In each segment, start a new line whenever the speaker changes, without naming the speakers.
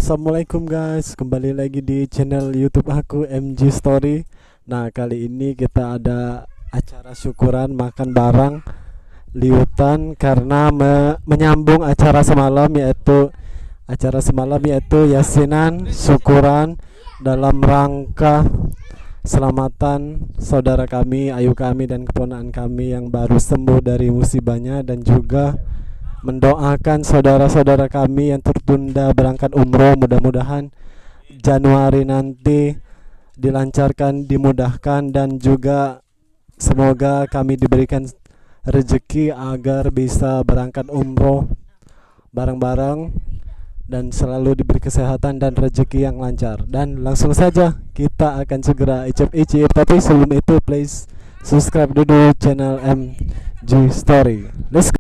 Assalamualaikum guys, kembali lagi di channel YouTube aku MG Story. Nah, kali ini kita ada acara syukuran makan bareng liutan karena menyambung acara semalam yaitu yasinan syukuran dalam rangka selamatan saudara kami, ayu kami dan keponakan kami yang baru sembuh dari musibahnya, dan juga mendoakan saudara-saudara kami yang tertunda berangkat umroh, mudah-mudahan Januari nanti dilancarkan, dimudahkan, dan juga semoga kami diberikan rezeki agar bisa berangkat umroh bareng-bareng dan selalu diberi kesehatan dan rezeki yang lancar. Dan langsung saja kita akan segera icip-icip, tapi sebelum itu please subscribe dulu channel MG Story. Let's go.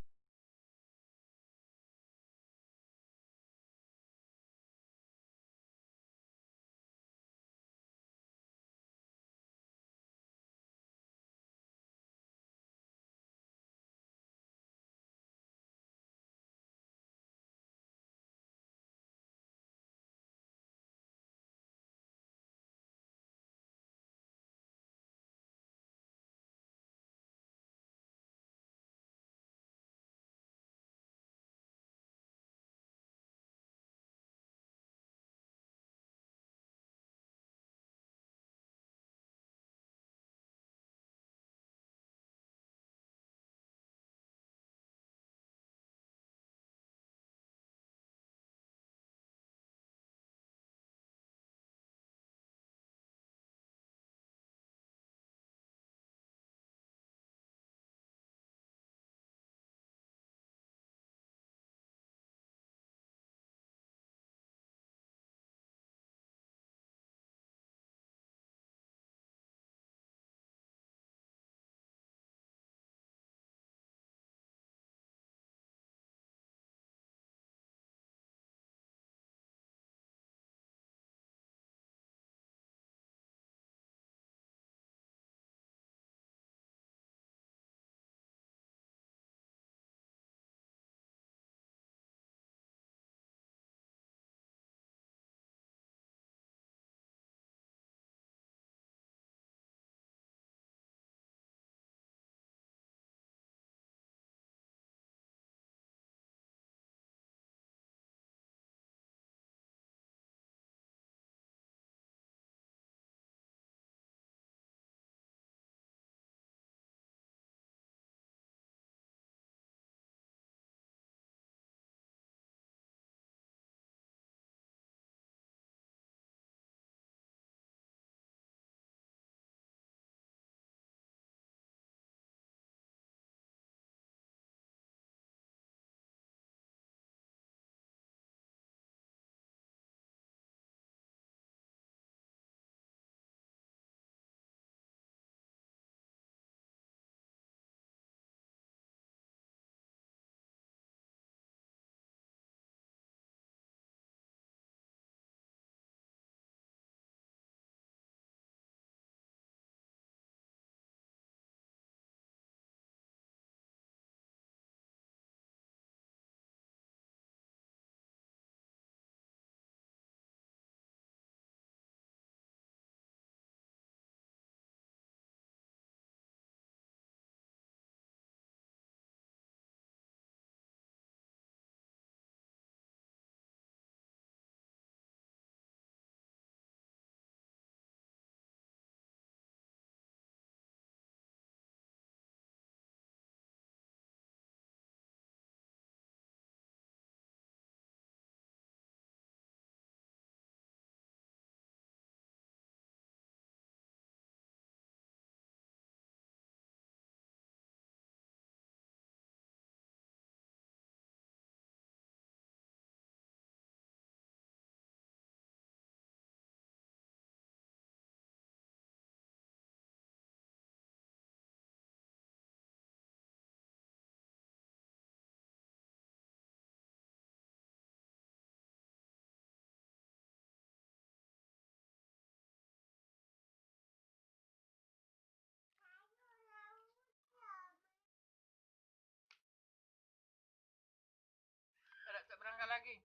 Ada tak berangkat lagi?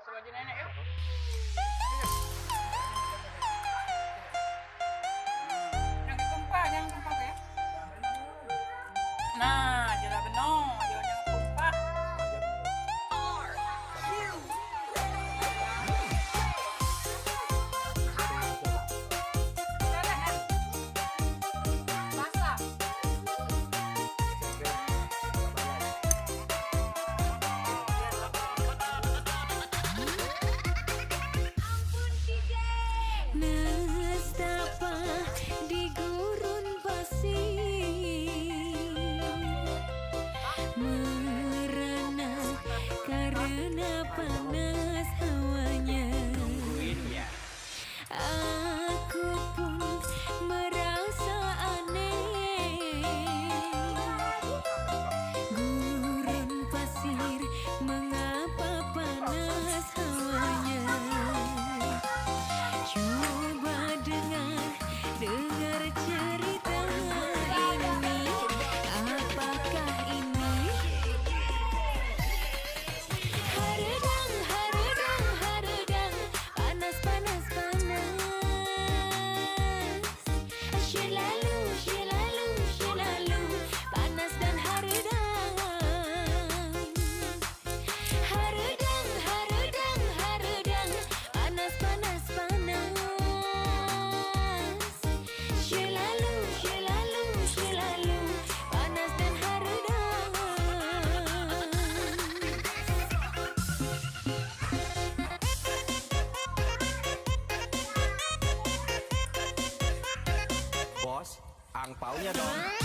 sebagai nenek yuk. Jangan tumpah ya. Nah, jelas benar, jangan tumpah.
Bos, angpaunya dong.